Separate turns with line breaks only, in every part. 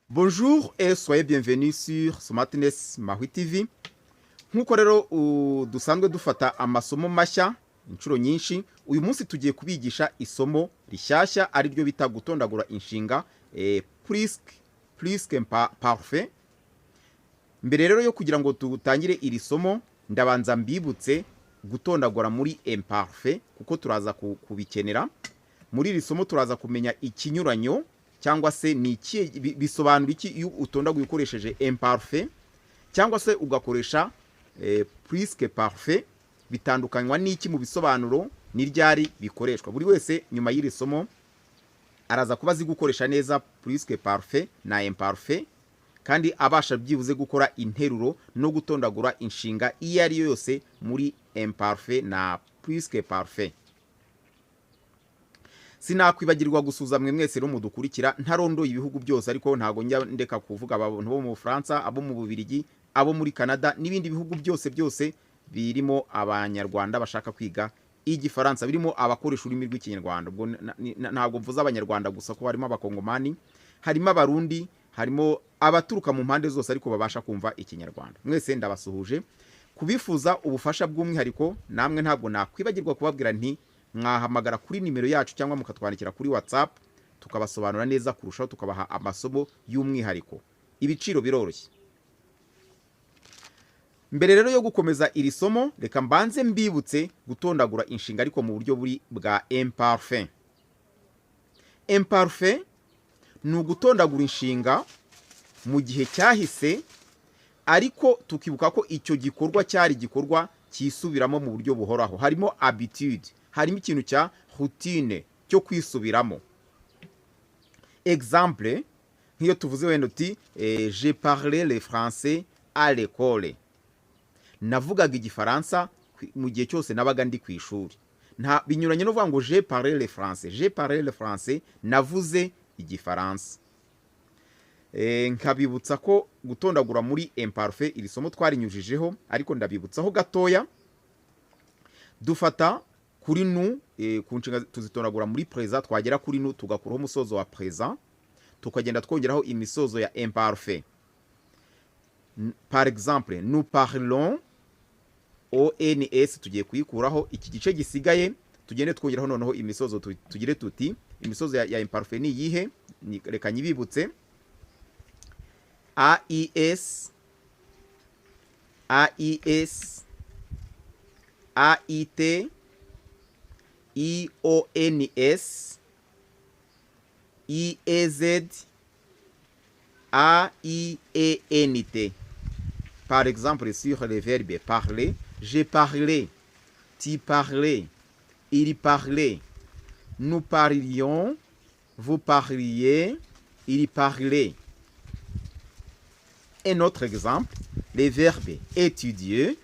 Bonjour et soyez bienvenus sur Smartness Mahwi TV. Nkuko rero dusanzwe dufata amasomo mashya inshuro nyinshi, uyu munsi tugiye kubigisha isomo rishyashya ari ryo bita gutondagura inshinga plus parfait. Mbere rero yo kugira ngo tutangire iri somo ndabanza mbibutse gutondagura muri imparfait kuko turaza kubikenera. Muri iri somo turaza kumenya ikinyuranyo cyangwa se ni iki bisobanura iki iyo utondaguye ukoresheje imparfait cyangwa se ugakoresha plus parfait, bitandukanywa n'iki mu bisobanuro n'iryari bikoreshwa. Buri wese nyuma y'iri somo araza kuba azi gukoresha neza plus parfait na imparfait, kandi abasha byibuze gukora interuro no gutondagura inshinga iyo ari yo yose muri imparfait na plus parfait. Sinakwibagirwa gusuza mwe mwese rero mudukurikira ntarondoye ibihugu byose, ariko ntago njya ndeka kuvuga abantu bo mu Bufaransa, abo mu Bubiligi, abo muri Canada n'ibindi bihugu byose birimo abanyarwanda bashaka kwiga igifaransa, birimo abakoresha ururimi rw'ikinyarwanda. Ubwo ntabwo mvuze abanyarwanda gusa, ko harimo abakongomani, harimo abarundi, harimo abaturuka mu mpande zose ariko babasha kumva ikinyarwanda. Mwese ndabasuhuje. Kubifuza ubufasha bw'umwihariko namwe ntabwo nakwibagirwa kubabwira nti mwahamagara kuri nimero yacu cyangwa mukatwandikira kuri WhatsApp tukabasobanura neza kurushaho, tukabaha amasomo y'umwihariko. Ibiciro biroroshye. Mbere rero yo gukomeza iri somo, reka mbanze mbibutse gutondagura inshinga ariko mu buryo bwa imparfait. Imparfait ni ugutondagura inshinga mu gihe cyahise, ariko tukibuka ko icyo gikorwa cyari igikorwa cyisubiramo mu buryo buhoraho. Harimo habitude, harimo ikintu cya routine cyo kwisubiramo. Exemple, nk'iyo tuvuze wenda uti je parlais le français à l'école, navugaga igifaransa mu gihe cyose nabaga ndi ku ishuri. Nta binyuranye no kuvuga ngo je parlais le français. Je parlais le français, navuze igifaransa. Nkabibutsa ko gutondagura muri imparfait iri somo twarinyujijeho, ariko ndabibutsaho gatoya. Dufata kuri nu ku nshinga tuzitondagura muri présent, twagera kuri nu tugakuraho umusozo wa présent, tukagenda twongeraho imisozo ya imparfait. Par exemple, nous parlons, ONS tugiye kuyikuraho, iki gice gisigaye tugende twongeraho noneho imisozo, tugire tuti imisozo ya imparfait ni yihe. Reka nyibibutse: AIS, AIS, AIT, IONS, IEZ, AIENT. Par exemple, sur le verbe parler, je parlais, tu parlais, il parlait, nous parlions, vous parliez, il parlait. Un autre exemple, le verbe étudier,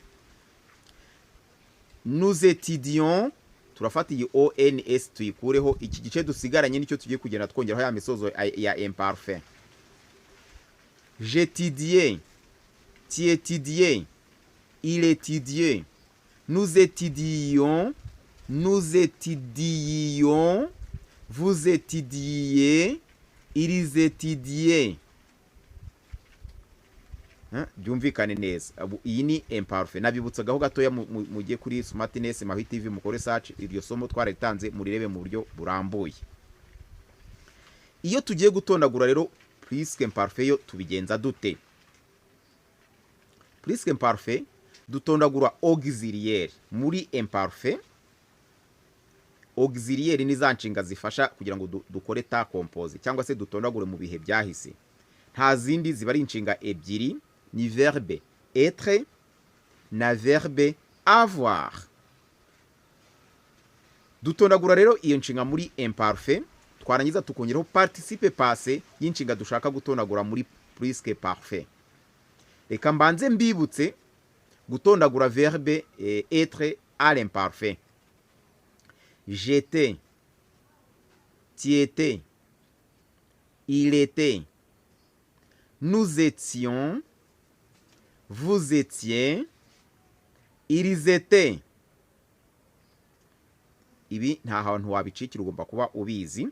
nous étudions, turafata iyi ONS tuyikureho, iki gice dusigaranye nicyo tugiye kugenda twongeraho ya misozo ya imparfait. J'étudiais, tu étudiais, il étudiait, nous étudions, nous étudions, vous étudiez, ils étudiaient. Byumvikane neza. Iyi ni imparfait. Nabibutsagaho gatoya mugiye kuri Smartness Mahwi TV mukore search, iryo somo twaritanze murirebe mu buryo burambuye. Iyo tugiye gutondagura rero plus imparfait yo tubigenza dute? Plus imparfait dutondagura auxiliaire muri imparfait. Auxiliaire ni za nshinga zifasha kugira ngo dukore ta compose cyangwa se dutondagure mu bihe byahise. Nta zindi ziba ari inshinga ebyiri, ni verbe être na verbe avoir. Dutondagura rero iyo nshinga muri imparfait, twarangiza tukongeraho participe passé y'inshinga dushaka gutondagura muri plus parfait. Reka mbanze mbibutse gutondagura verbe être à l'imparfait. J'étais, tu étais, il était, nous étions, vous étiez, ils étaient. Ibi nta hantu wabicikira, ugomba kuba ubizi.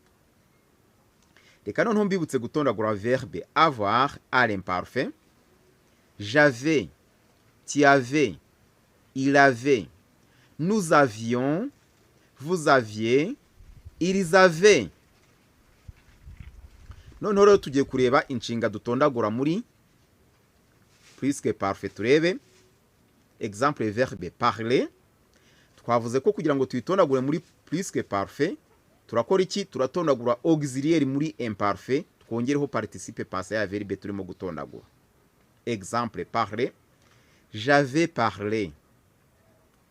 reka noneho mbibutse gutondagura verbe avoir à l'imparfait. J'avais, tu avais, il avait, nous avions, vous aviez, ils avaient. noneho rero tugiye kureba inshinga dutondagura muri plus parfait. turebe exemple verbe parler. twavuze ko kugira ngo tuyitondagure muri plus parfait turakora iki? turatondagura auxiliaire muri imparfait twongereho participe passé ya verbe turimo gutondagura. Exemple parler, j'avais parlé,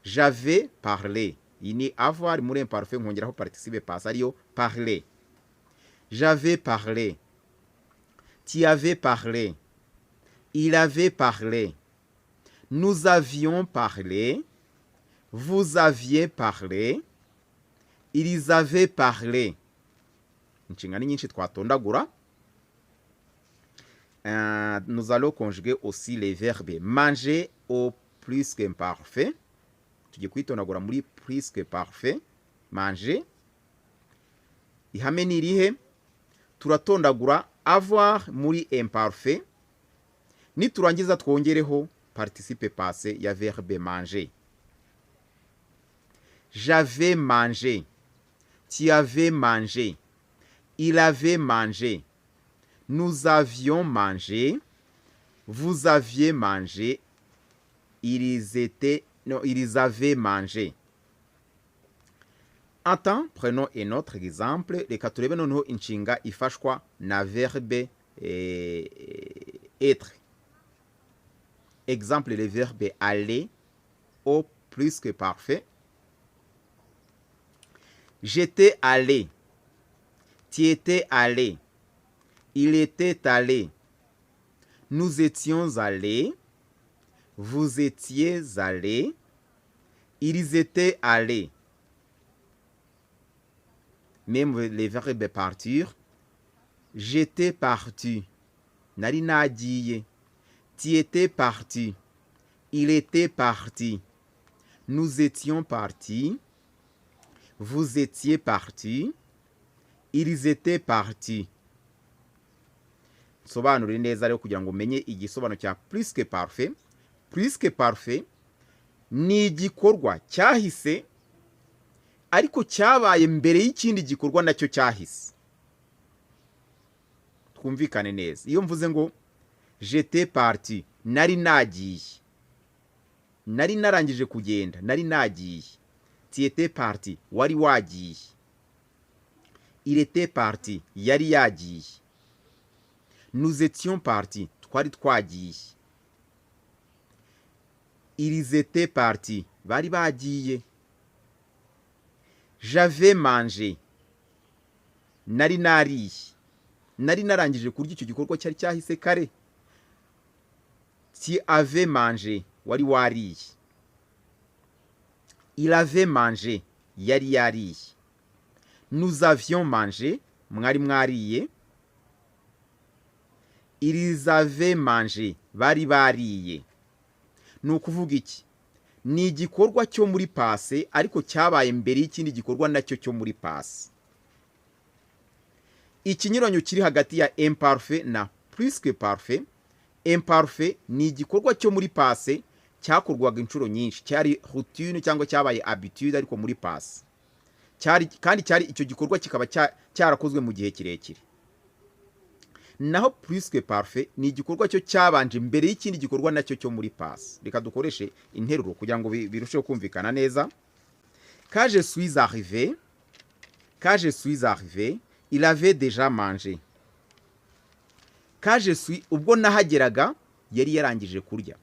j'avais parlé. iyi ni avoir muri imparfait nkongeraho participe passé ariyo parler. J'avais parlé, tu avais parlé, il avait parlé, nous avions parlé, vous aviez parlé, ils avaient parlé. inshinga ni nyinshi twatondagura. Nous allons conjuguer aussi les verbes manger au plus qu'imparfait. tugiye kwitondagura muri plus qu'imparfait. manger ihame ni irihe? turatondagura avoir muri imparfait, niturangiza twongereho participe passé ya verbe manger. J'avais mangé, tu avais mangé, il avait mangé, nous avions mangé, vous aviez mangé, ils avaient mangé. Attends, prenons un autre exemple. Reka turebe noneho inshinga ifashwa na verbe être. Exemple, le verbe aller au plus que parfait. J'étais allé, tu étais allé, il était allé, nous étions allés, vous étiez allés, ils étaient allés. Même les verbes partir. J'étais parti, nari nagiye. Tu étais parti, il était parti, nous étions partis, vous étiez partis, ils étaient partis. sobanura neza rero kugira ngo umenye igisobanuro cya plus que parfait. Plus que parfait ni igikorwa cyahise ariko cyabaye mbere y'ikindi gikorwa nacyo cyahise. twumvikane neza. iyo mvuze ngo j'étais parti, nari nagiye, nari narangije kugenda, nari nagiye. Tu étais parti, wari wagiye. Il était parti, yari yagiye. Nous étions partis, twari twagiye. Ils étaient partis, bari bagiye. J'avais mangé, nari nariye, nari narangije kurya icyo gikorwa cyari cyahise kare. Tu avais mangé, wari wariye. Il avait mangé, yari yariye. Nous avions mangé, mwari mwariye. Ils avaient mangé, bari bariye. ni ukuvuga iki? ni igikorwa cyo muri passé ariko cyabaye mbere y'ikindi gikorwa nacyo cyo muri passé. ikinyuranyo kiri hagati ya imparfait na plus que parfait. Imparfait ni igikorwa cyo muri passé cyakorwaga inshuro nyinshi, cyari routine cyangwa cyabaye habitude ariko muri passé. kandi cyari icyo gikorwa kikaba cyarakozwe mu gihe kirekire. naho plus que parfait ni igikorwa cyo cyabanje mbere y'ikindi gikorwa nacyo cyo muri passé. reka dukoreshe interuro kugira ngo birusheho kumvikana neza. Quand je suis arrivé, il avait déjà mangé. Quand je suis, ubwo nahageraga yari yarangije kurya.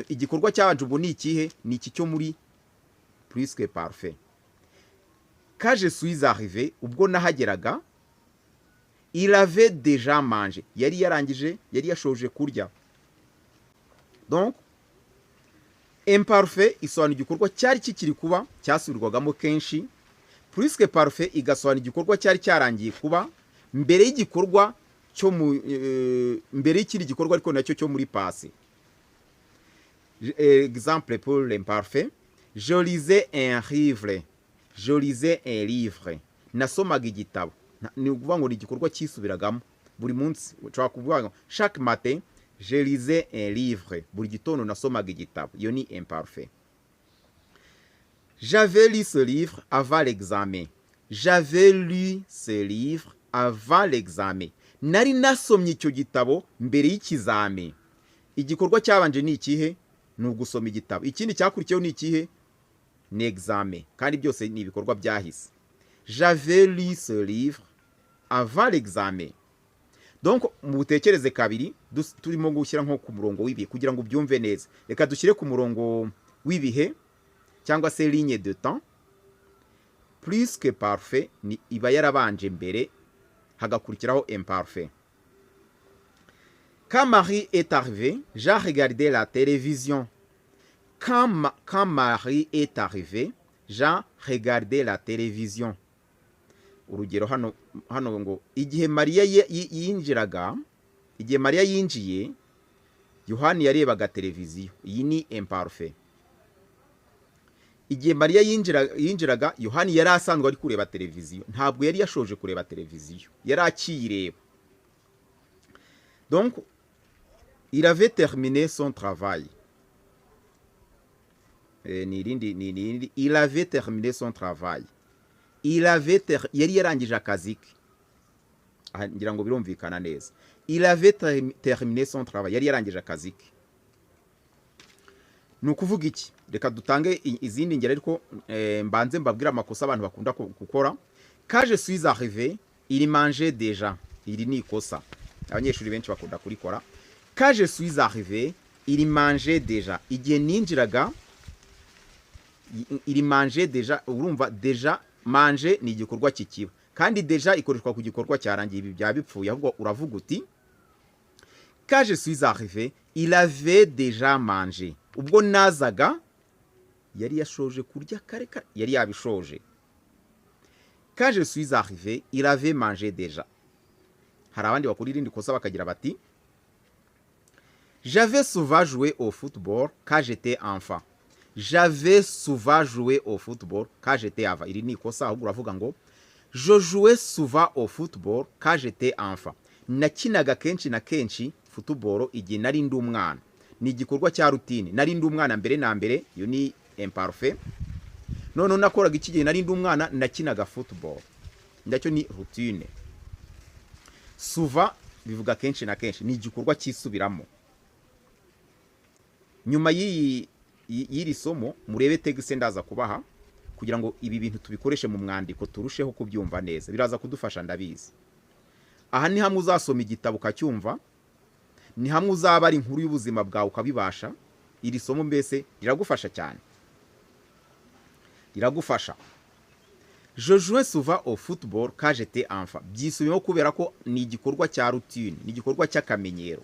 igikorwa cyabanje ubu ni ikihe? ni iki cyo muri plus que parfait. Quand je suis arrivé, ubwo nahageraga, il avait déjà mangé, yari yarangije, yari yashoje kurya. Donc imparfait isobanura igikorwa cyari kikiri kuba cyasubirwagamo kenshi. Plus que parfait igasobanura igikorwa cyari cyarangiye kuba mbere y'igikorwa cyo mbere y'ikindi gikorwa ariko nacyo cyo muri passé. Exemple pour l'imparfait, je lisais un livre, nasomaga igitabo. ni ukuvuga ngo ni igikorwa cyisubiragamo buri munsi. Ushobora kuvuga ngo chaque matin je lisais un livre, buri gitondo nasomaga igitabo, iyo ni imparfait. J'avais lu ce livre avant l'examen. J'avais lu ce livre avant l'examen. Nari nasomye icyo gitabo mbere y'ikizame. Igikorwa cyabanje ni ikihe? Ni ugusoma igitabo. Ikindi cyakurikiyeho ni ikihe? Ni examen. Kandi byose ni ibikorwa byahise. J'avais lu ce livre avant l'examen. Donc mutekereze kabiri turimo gushyira nko ku murongo w'ibihe kugira ngo ubyumve neza. Reka dushyire ku murongo w'ibihe cyangwa se ligne de temps. Plus que parfait ni iba yarabanje mbere hagakurikiraho imparfait. Quand Marie est arrivée, j'ai regardé la télévision. Quand Marie est arrivée, j'ai regardé la télévision. Urugero hano ngo igihe Mariya yinjiraga, igihe Mariya yinjiye, Yohani yarebaga televiziyo. Iyi ni imparfait. Igihe Mariya yinjiraga, Yohani yari asanzwe ari kureba televiziyo, ntabwo yari yashoje kureba televiziyo, yari akiyireba. Donc il avait terminé son travail. Il avait terminé son travail. Yari yarangije akazi ke. Ngira ngo birumvikana neza. Il avait terminé son travail. Yari yarangije akazi ke. Nukuvuga iki? Reka dutange izindi ngero ariko mbanze mbabwira amakosa abantu bakunda gukora. Quand je suis arrivé, il mangeait déjà. Iri ni ikosa abanyeshuri benshi bakunda kurikora. Quand je suis arrivé, il mangeait déjà. Igihe ninjiraga, il mangeait déjà. Urumva déjà manger ni igikorwa kikiba, kandi déjà ikoreshwa ku gikorwa cyarangiye. Ibi bya bipfuye, ahubwo uravuga uti quand je suis arrivé, il avait déjà mangé. Ubwo nazaga yari yashoje kurya kare kare, yari yabishoje. Quand je suis arrivé, il avait mangé déjà. Hari abandi bakora irindi kosa bakagira bati j'avais souvent joué au football quand j'étais enfant. J'avais souvent joué au football quand j'étais enfant. Iri ni kosa, ahubwo uravuga ngo je jouais souvent au football quand j'étais enfant. Nakinaga kenshi na kenshi football igihe nari ndi umwana. Ni igikorwa cya routine. Nari ndi umwana mbere na mbere, iyo ni imparfait. None nakoraga iki gihe nari ndi umwana, nakinaga football. Ndacyo ni routine. Souvent bivuga kenshi na kenshi, ni igikorwa cyisubiramo. Nyuma y'iri somo murebe tegese ndaza kubaha kugira ngo ibi bintu tubikoreshe mu mwandiko turusheho kubyumva neza. Biraza kudufasha ndabizi. Aha ni hamwe uzasoma igitabo ukacyumva, ni hamwe uzaba ari inkuru y'ubuzima bwawe ukabibasha. Iri somo mbese riragufasha cyane, riragufasha. Je jouais souvent au football quand j'étais enfant. Byisubiyemo kubera ko ni igikorwa cya routine, ni igikorwa cy'akamenyero.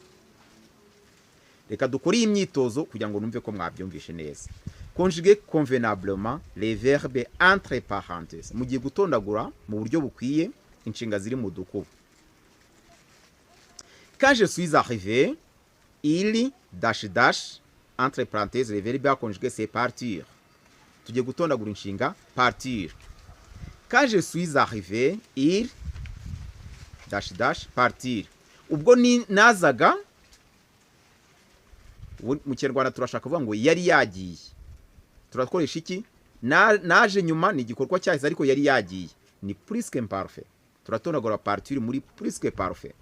Reka dukore iyi myitozo kugira ngo numve ko mwabyumvishe neza. Conjuguer convenablement les verbes entre parenthèses. Mugiye gutondagura mu buryo bukwiye inshinga ziri mu dukubo. Quand je suis arrivé, il dash dash entre parenthèses les verbes à conjuguer c'est partir. Tugiye gutondagura inshinga partir. Quand je suis arrivé, il dash dash partir. Ubwo ni nazaga, mu Kinyarwanda turashaka kuvuga ngo yari yagiye. Turakoresha iki? Naje nyuma ni igikorwa cyahise ariko yari yagiye. Ni plus que parfait. Turatondagura partir muri plus que parfait.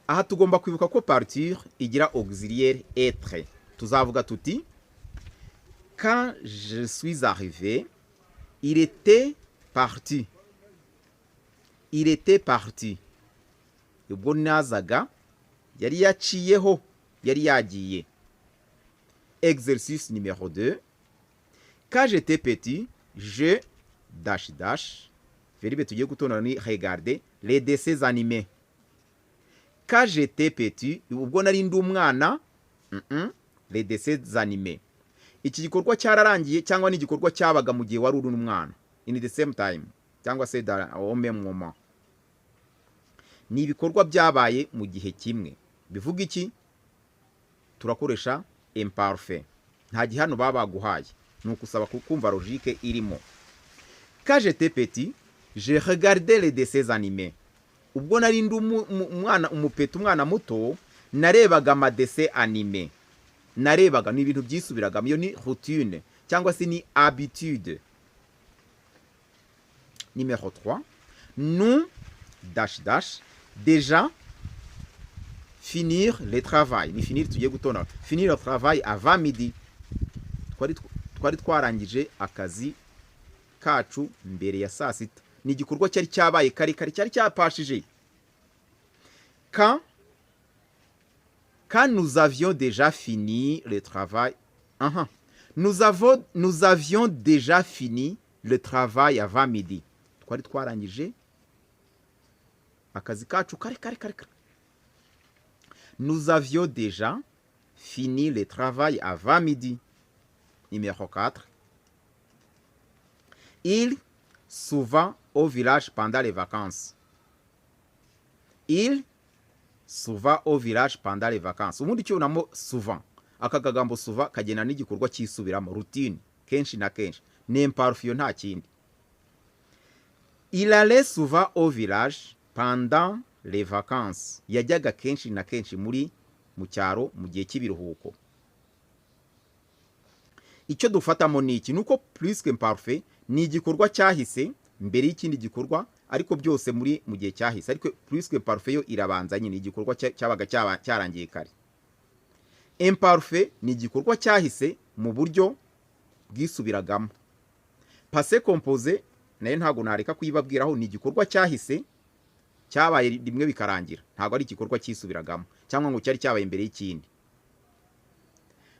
Aha tugomba kwibuka ko partir igira auxiliaire être. Tuzavuga tuti quand je suis arrivé, il était parti. Il était parti. Ubwo nazaga yari yaciyeho, yari yagiye. Exercice numéro 2. Quand j'étais petit, je dash dash. Verbe tugiye gutondana ni regarder les dessins animés. Quand j'étais petit, ubwo nari ndi umwana, les dessins animés. Iki gikorwa cyararangiye cyangwa ni igikorwa cyabaga mu gihe wari uri umwana. In the same time cyangwa se au même moment. Ni ibikorwa byabaye mu gihe kimwe. Bivuga iki? Turakoresha imparfait. Nta gihano baba baguhaye. Nuko usaba kumva logique irimo. Quand j'étais petit, je regardais les dessins animés. Ubwo nari ndi umwana umupeta umwana muto narebaga amadese anime. Narebaga ni ibintu byisubiraga iyo ni routine cyangwa se ni habitude. Numéro 3. Nous dash dash déjà finir le travail. Ni finir tugiye gutonda. Finir le travail avant midi. Twari twarangije akazi kacu mbere ya saa sita. Ni igikorwa cyari cyabaye kare cyari cyapashije. Quand nous avions déjà fini le travail. Nous avions déjà fini le travail avant midi. Twari twarangije akazi kacu kare. Nous avions déjà fini le travail avant midi. Numéro 4. Il souvent au village pendant les vacances. Il souvent au village pendant les vacances. Ubundi cyo namo souvent. Akagagambo souvent kagena n'igikorwa cyisubiramo routine kenshi na kenshi. N'imparfio nta kindi. Il allait souvent au village pendant les vacances. Yajyaga kenshi na kenshi mu cyaro mu gihe cy'ibiruhuko. Icyo dufatamo ni iki nuko plus qu'imparfait ni igikorwa cyahise mbere y'ikindi gikorwa ariko byose mu gihe cyahise, ariko plus qu'imparfait yo irabanza nyine igikorwa cyabaga cyarangiye kare. Imparfait ni igikorwa cyahise mu buryo bwisubiragamo. Passé composé nayo ntago nareka kuyibabwiraho ni igikorwa cyahise cyabaye rimwe bikarangira, ntago ari igikorwa cyisubiragamo cyangwa ngo cyari cyabaye imbere y'ikindi.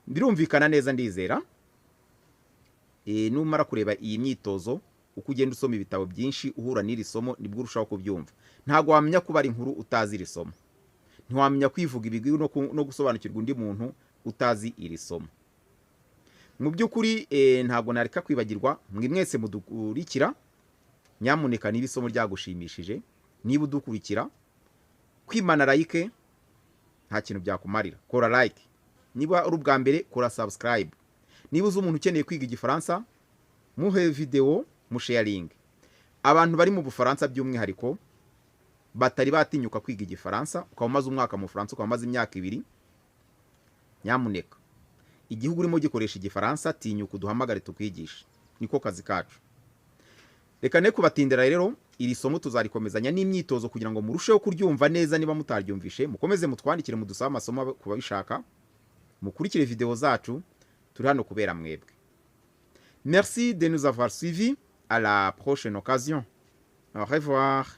Birumvikana neza ndizera. Numara kureba iyi myitozo uko ugenda usoma ibitabo byinshi uhura n'iri somo nibwo urushaho kubyumva. Ntago wamenya kuba ari inkuru utazi iri somo. Ntiwamenya kwivuga ibigwi no gusobanukirwa undi muntu utazi iri somo. Mu by'ukuri ntago nareka kwibagirwa mwese mudukurikira. Nyamuneka niba isomo ryagushimishije, niba udukurikira kwimana like nta kintu byakumarira. Kora like. Niba uri ubwa mbere kora subscribe. Niba uzi umuntu ukeneye kwiga igifaransa muhe video mu sharing. Abantu bari mu Bufaransa by'umwihariko batari batinyuka kwiga igifaransa, ukaba maze umwaka mu Bufaransa, ukaba maze imyaka 2, nyamuneka igihugu urimo gikoresha igifaransa tinyuka uduhamagare tukwigisha, niko kazi kacu. Reka ne kubatindira rero iri somo tuzarikomezanya n'imyitozo kugira ngo murusheho kuryumva neza. Niba mutaryumvishe mukomeze mutwandikire mudusaba amasomo kuba bishaka, mukurikire video zacu turi hano kubera mwebwe. Merci de nous avoir suivis. À la prochaine occasion. Au revoir.